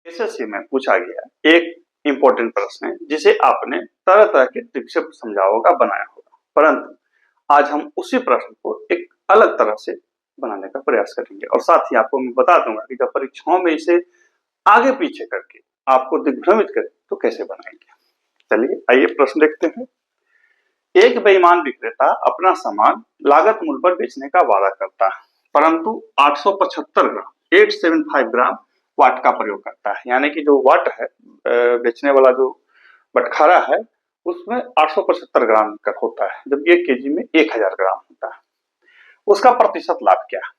SSC में पूछा गया एक इंपॉर्टेंट प्रश्न है जिसे आपने तरह तरह के ट्रिक से समझा होगा, बनाया होगा, परंतु आज हम उसी प्रश्न को एक अलग तरह से बनाने का प्रयास करेंगे और साथ ही आपको मैं बता दूंगा कि जब परीक्षाओं में इसे आगे पीछे करके आपको दिग्भ्रमित करे तो कैसे बनाएंगे। चलिए आइए प्रश्न देखते हैं। एक बेईमान विक्रेता अपना सामान लागत मूल्य पर बेचने का वादा करता है, परंतु 875 ग्राम 875 ग्राम वाट का प्रयोग करता है। यानी कि जो वाट है, बेचने वाला जो बटखारा है उसमें 875 ग्राम का होता है, जबकि 1 केजी में 1000 ग्राम होता है। उसका प्रतिशत लाभ क्या है?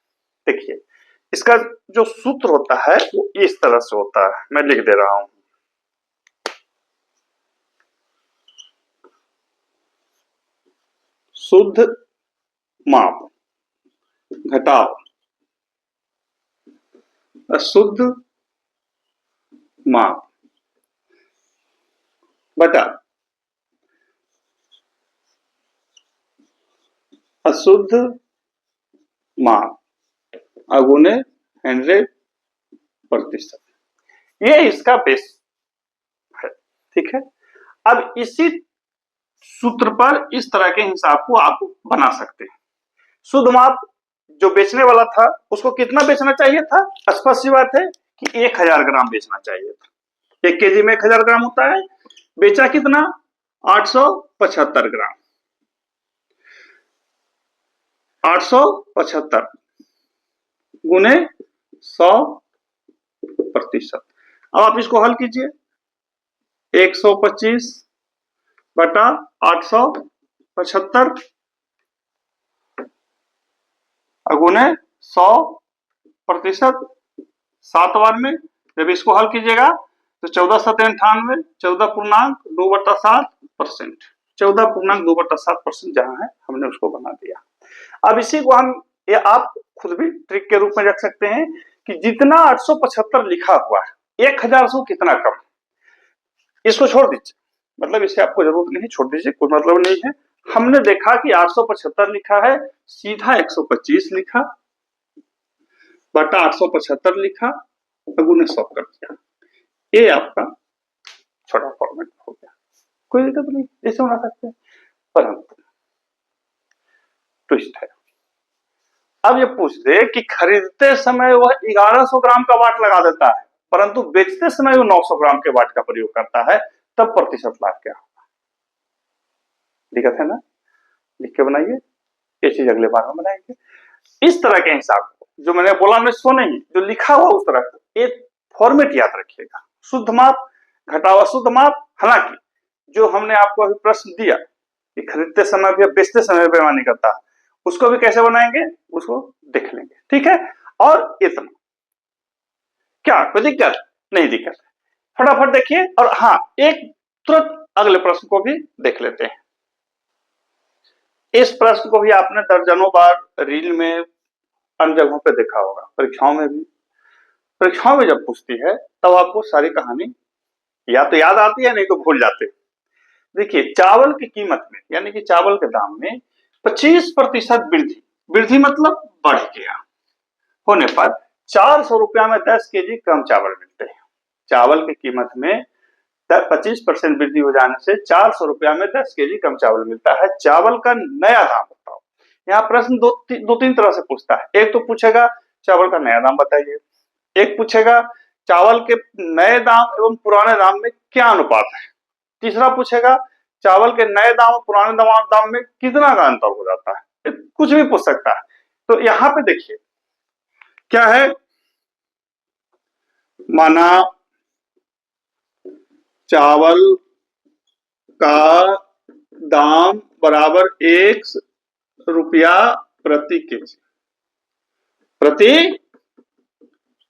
देखिए, इसका जो सूत्र होता है वो इस तरह से होता है, मैं लिख दे रहा हूं। शुद्ध माप घटाव अशुद्ध माप बटा अशुद्ध माप अगुने 100%। ये इसका बेस है, ठीक है। अब इसी सूत्र पर इस तरह के हिसाब को आप बना सकते हैं। शुद्ध माप जो बेचने वाला था उसको कितना बेचना चाहिए था? स्पष्ट सी बात है कि 1000 ग्राम बेचना चाहिए था। 1 केजी में 1000 ग्राम होता है, बेचा कितना? 875 ग्राम। 875 गुने 100%। अब आप इसको हल कीजिए। 125 बटा 875 अगुने 100%। 7 बार में जब इसको हल कीजिएगा तो 1498 14.2/7%। 14.2/7% जहां है हमने उसको बना दिया। अब इसी को हम आप खुद भी ट्रिक के रूप में रख सकते हैं कि जितना 875 लिखा हुआ है 1000 से कितना कम, इसको छोड़ दीजिए, मतलब इसे आपको जरूरत नहीं, छोड़ दीजिए, कोई मतलब नहीं है। हमने देखा कि 875 लिखा है, सीधा 125 लिखा बटा 875 लिखा अगुने 100 कर दिया। ये आपका छोटा फॉर्मेट हो गया, कोई दिक्कत नहीं, ऐसे बना सकते हैं। परंतु ट्विस्ट है, अब ये पूछ दे कि खरीदते समय वह 1100 ग्राम का वाट लगा देता है, परंतु बेचते समय वो 900 ग्राम के वाट का प्रयोग करता है, तब प्रतिशत लाभ क्या होगा? दिक्कत है ना? लिख के बनाइए, ये चीज अगले बार में बनाएंगे। इस तरह के हिसाब को जो मैंने बोला मैं सो नहीं, जो लिखा हुआ उस तरह का एक फॉर्मेट याद रखिएगा। शुद्ध माप घटाव अशुद्ध माप। हालांकि जो हमने आपको अभी प्रश्न दिया कि खरीदते समय भी बेचते समय बेईमानी करता है, उसको भी कैसे बनाएंगे उसको देख लेंगे, ठीक है। और इतना क्या कोई दिक्कत नहीं? दिक्कत फटाफट देखिए। और हाँ, एक तुरंत अगले प्रश्न को भी देख लेते हैं। इस प्रश्न को भी आपने दर्जनों बार रील में अन्य जगहों पे देखा होगा, परीक्षाओं में भी। परीक्षाओं में जब पूछती है तब आपको सारी कहानी या तो याद आती है, नहीं तो भूल जाते। देखिए, चावल की कीमत में यानी कि चावल के दाम में 25% वृद्धि, वृद्धि मतलब बढ़ गया होने पर 400 रुपया में 10 केजी कम चावल मिलते हैं। चावल की कीमत में 25% वृद्धि हो जाने से 400 रुपया में 10 केजी कम चावल मिलता है। चावल का नया दाम बताओ। यहाँ प्रश्न दो तीन तरह से पूछता है। एक तो पूछेगा चावल का नया दाम बताइए, एक पूछेगा चावल के नए दाम एवं पुराने दाम में क्या अनुपात है, तीसरा पूछेगा चावल के नए दाम और पुराने दाम में कितना का अंतर हो जाता है। कुछ भी पूछ सकता है। तो यहाँ पे देखिए क्या है, माना चावल का दाम बराबर 1 रुपया प्रति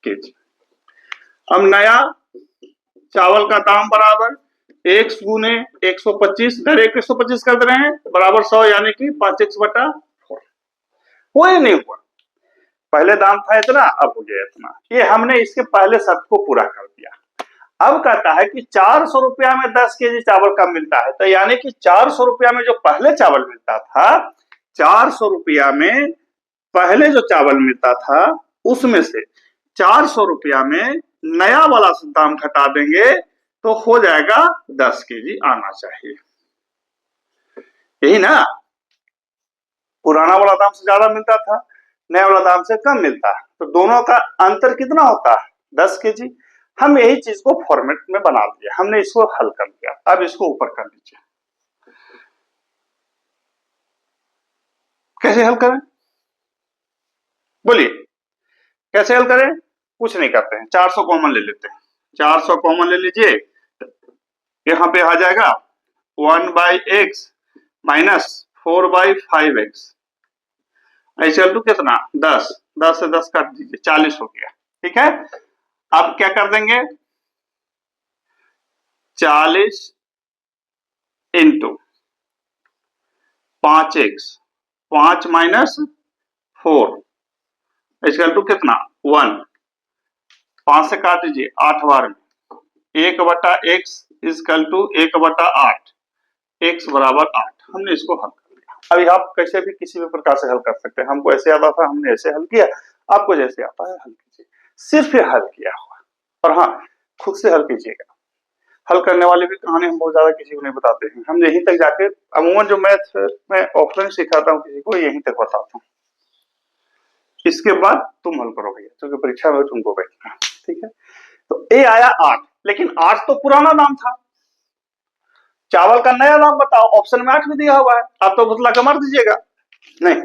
केजी, अब नया चावल का दाम बराबर 1 गुने 125, डायरेक्ट 125 कर दे रहे हैं, बराबर 100 यानी कि 5x/4। वो ही नहीं हुआ, पहले दाम था इतना, अब हो गया इतना। ये हमने इसके पहले शर्त को पूरा कर दिया। अब कहता है कि 400 रुपया में 10 केजी चावल कम मिलता है, तो यानी कि 400 रुपया में जो पहले चावल मिलता था, 400 रुपया में पहले जो चावल मिलता था उसमें से 400 रुपया में नया वाला दाम घटा देंगे तो हो जाएगा 10 केजी आना चाहिए, यही ना। पुराना वाला दाम से ज्यादा मिलता था, नया वाला दाम से कम मिलता है, तो दोनों का अंतर कितना होता है? 10 केजी। हम यही चीज को फॉर्मेट में बना दिया, हमने इसको हल कर दिया। अब इसको ऊपर कर लीजिए, कैसे हल करें? बोलिए कैसे हल करें? कुछ नहीं करते हैं, 400 कॉमन ले लेते हैं। 400 कॉमन ले लीजिए, यहाँ पे आ जाएगा 1/x minus 4/5x equal to कितना? 10। 10 से 10 काट दीजिए, 40 हो गया। ठीक है, अब क्या कर देंगे? 40 into 5x, 5 minus 4 equal to कितना? 1। 5 से काट दीजिए, 8 बार में 1/x इक्वल टू 1/8, x बराबर 8। हमने इसको हल कर लिया। अभी आप कैसे भी किसी भी प्रकार से हल कर सकते हैं। हमको ऐसे आता था, हमने ऐसे हल किया, आपको जैसे आता है हल कीजिए। सिर्फ ये हल किया हुआ, और हाँ, खुद से हल कीजिएगा। हल करने वाली भी कहानी हम बहुत ज्यादा किसी को नहीं बताते हैं। हम यहीं तक जाके, अमूमन जो मैथ में ऑफलाइन सिखाता हूँ किसी को, यहीं तक बताता हूँ। इसके बाद तुम हल करो भैया, क्योंकि परीक्षा में तुमको बैठना। ठीक है, तो ए आया 8, लेकिन 8 तो पुराना दाम था। चावल का नया दाम बताओ, ऑप्शन में 8 भी दिया हुआ है। आप तो बदला के मार दीजिएगा। नहीं,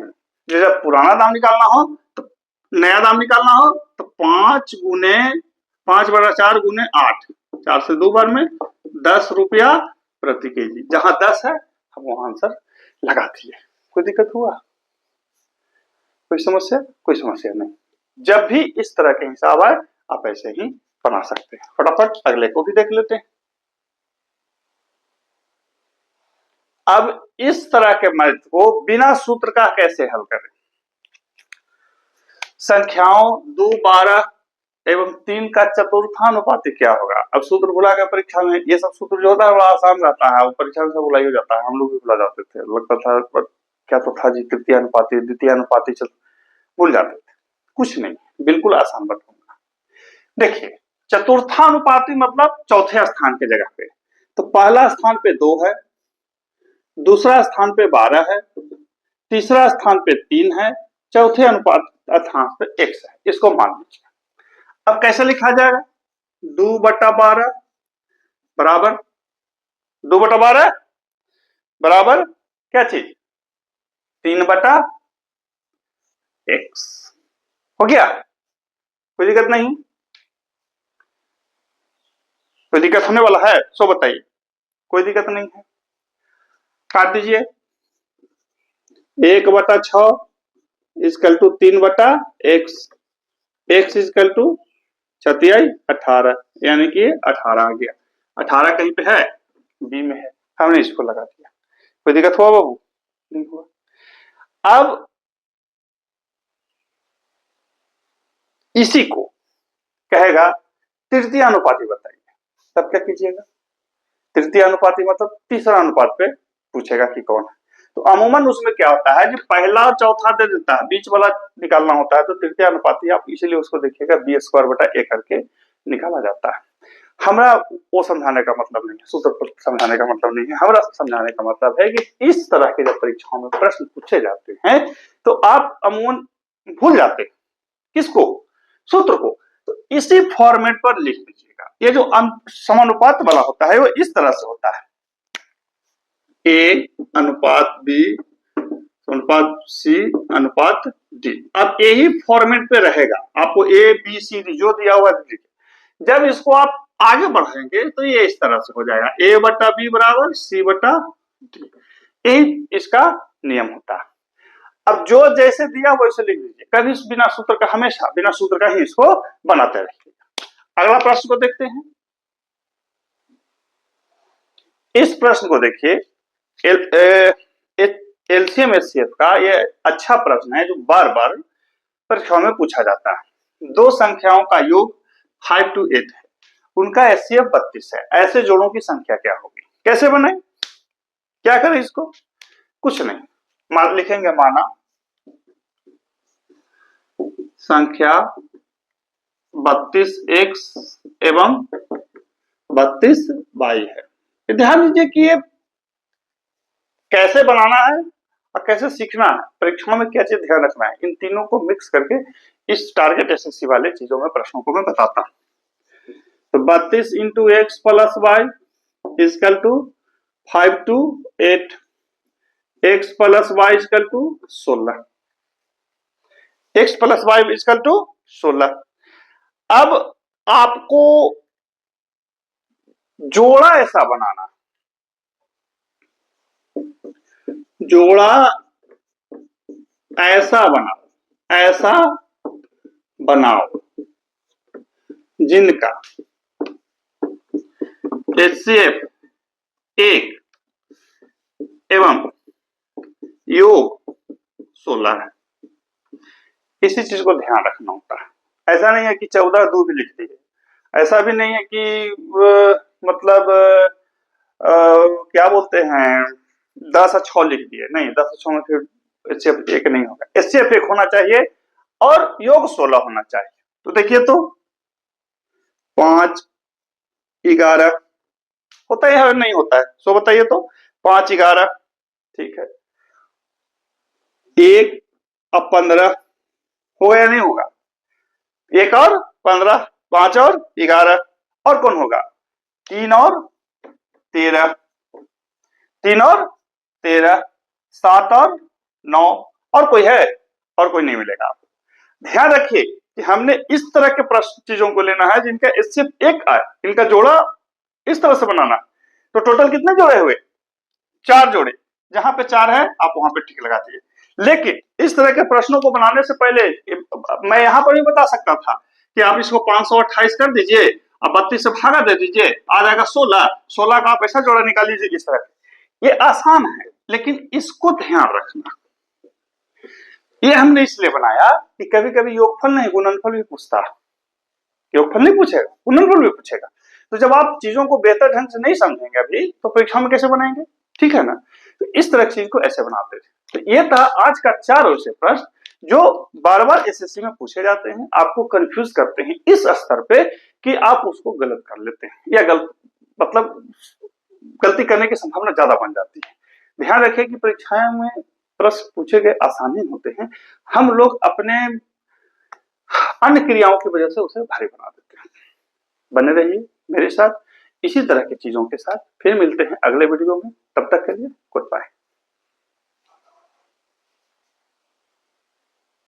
जब पुराना दाम निकालना हो तो नया दाम निकालना हो तो 5 गुने 5/4 गुने 8, 4 से 2 बार में 10 रुपया प्रति केजी। जहां 10 है हम वहां आंसर लगा दिए। कोई दिक्कत हुआ? कोई समस्या? कोई समस्या नहीं। जब भी इस तरह के हिसाब आए आप ऐसे ही बना सकते हैं। फटाफट अगले को भी देख लेते हैं। अब इस तरह के मैथ को बिना सूत्र का कैसे हल करें? संख्याओं 2, 12 एवं 3 का चतुर्थानुपाती क्या होगा? अब सूत्र भुला गया परीक्षा में। ये सब सूत्र जो होता है बड़ा आसान रहता है, परीक्षा में सब भुला ही हो जाता है। हम लोग भी भुला जाते थे, लगता था पर क्या तो था जी, तृतीय अनुपाती, द्वितीय अनुपाती, भूल जाते थे। कुछ नहीं, बिल्कुल आसान बताऊंगा। देखिए, चतुर्थानुपाती मतलब चौथे स्थान के जगह पे, तो पहला स्थान पे 2 है, दूसरा स्थान पे 12 है, तीसरा स्थान पे 3 है, चौथे अनुपात स्थान पे x है। इसको मान लीजिए। अब कैसे लिखा जाएगा? 2/12 बराबर 2/12 बराबर क्या चीज? 3/x हो गया। कोई दिक्कत नहीं? कोई दिक्कत होने वाला है सो बताइए। कोई दिक्कत नहीं है, काट दीजिए। 1/6 equal to 3/x, x equal to 18, यानी कि 18 आ गया। 18 कहीं पे है? बी में है, हमने इसको लगा दिया। कोई दिक्कत हुआ बाबू? नहीं हुआ। अब इसी को कहेगा तृतीय अनुपाती बताइए, तब क्या कीजिएगा? तृतीय अनुपाती मतलब तीसरा अनुपात पे पूछेगा कि कौन है। तो अमूमन उसमें क्या होता है कि पहला और चौथा दे देता है, बीच वाला निकालना होता है। तो तृतीय अनुपाती आप इसीलिए उसको देखिएगा b² करके निकाला जाता है। हमारा वो समझाने का मतलब नहीं है, सूत्र पर समझाने का मतलब नहीं है। हमारा समझाने का मतलब है कि इस तरह के जब परीक्षाओं में प्रश्न पूछे जाते हैं तो आप अमूमन भूल जाते हैं किसको? सूत्र को। तो इसी फॉर्मेट पर लिख लीजिएगा। ये जो समानुपात वाला होता है वो इस तरह से होता है, a अनुपात b अनुपात c अनुपात d। अब यही फॉर्मेट पे रहेगा, आपको a b c d जो दिया हुआ है। जब इसको आप आगे बढ़ाएंगे तो ये इस तरह से हो जाएगा, a/b बराबर c/d। यही इसका नियम होता है। अब जो जैसे दिया वैसे लिख दीजिए, कभी बिना सूत्र का, हमेशा बिना सूत्र का ही इसको बनाते रहिएगा। अगला प्रश्न को देखते हैं। इस प्रश्न को देखिए, एलसीएम एचसीएफ का ये अच्छा प्रश्न है जो बार बार परीक्षाओं में पूछा जाता है। दो संख्याओं का योग 5 to 8 है, उनका एचसीएफ 32 है। ऐसे जोड़ों की संख्या क्या होगी? कैसे बने, क्या करें इसको? कुछ नहीं, लिखेंगे, माना संख्या 32x एवं 32y है। ध्यान दीजिए कि ये कैसे बनाना है और कैसे सीखना है, परीक्षाओं में क्या चीज ध्यान रखना है, इन तीनों को मिक्स करके इस टारगेट एसएससी वाले चीजों में प्रश्नों को मैं बताता हूं। तो 32 into x plus y equal to 5 to 8, x plus y equal to 16, x plus y equal to 16। अब आपको जोड़ा ऐसा बनाना, जोड़ा ऐसा बनाओ, ऐसा बनाओ जिनका एचसीएफ 1 एवं योग 16 है। इसी चीज को ध्यान रखना होता है। ऐसा नहीं है कि 14 2 भी लिख दिए, ऐसा भी नहीं है कि मतलब क्या बोलते हैं 10 और 6 लिख दिए, नहीं 10 और 6 में फिर एचसीएफ 1 नहीं होगा, एचसीएफ 1 होना चाहिए और योग 16 होना चाहिए। तो देखिए तो 5 11 होता है या नहीं होता है, सो बताइए तो 5 11 ठीक है, 1 और 15 होगा या नहीं होगा, 1 और 15, 5 और 11 और कौन होगा 3 और 13, 3 और 13, 7 और 9 और कोई है, और कोई नहीं मिलेगा। ध्यान रखिए कि हमने इस तरह के प्रश्न चीजों को लेना है जिनका सिर्फ 1 आए, इनका जोड़ा इस तरह से बनाना। तो टोटल कितने जोड़े हुए 4 जोड़े, जहां पे 4 है आप वहां पे टिक लगा दिए। लेकिन इस तरह के प्रश्नों को बनाने से पहले मैं यहां पर भी बता सकता था कि आप इसको 528 कर दीजिए और 32 से भागा दे दीजिए, आ जाएगा 16, 16 का आप ऐसा जोड़ा निकाल लीजिए इस तरह। ये आसान है, लेकिन इसको ध्यान रखना। ये हमने इसलिए बनाया कि कभी कभी योगफल नहीं गुणनफल भी पूछता है, योगफल नहीं पूछेगा गुणनफल भी पूछेगा। तो जब आप चीजों को बेहतर ढंग से नहीं समझेंगे अभी तो परीक्षा में कैसे बनाएंगे, ठीक है ना। तो इस तरह की चीज को ऐसे बनाते थे। तो ये था आज का 4 ऐसे प्रश्न जो बार बार एसएससी में पूछे जाते हैं, आपको कंफ्यूज करते हैं इस स्तर पे कि आप उसको गलत कर लेते हैं या मतलब गलती करने की संभावना ज्यादा बन जाती है। ध्यान रखें कि परीक्षाओं में प्रश्न पूछे गए आसान ही होते हैं, हम लोग अपने अन्य क्रियाओं की वजह से उसे भारी बना देते हैं। बने रहिए मेरे साथ इसी तरह की चीजों के साथ, फिर मिलते हैं अगले वीडियो में, तब तक के लिए गुड बाय।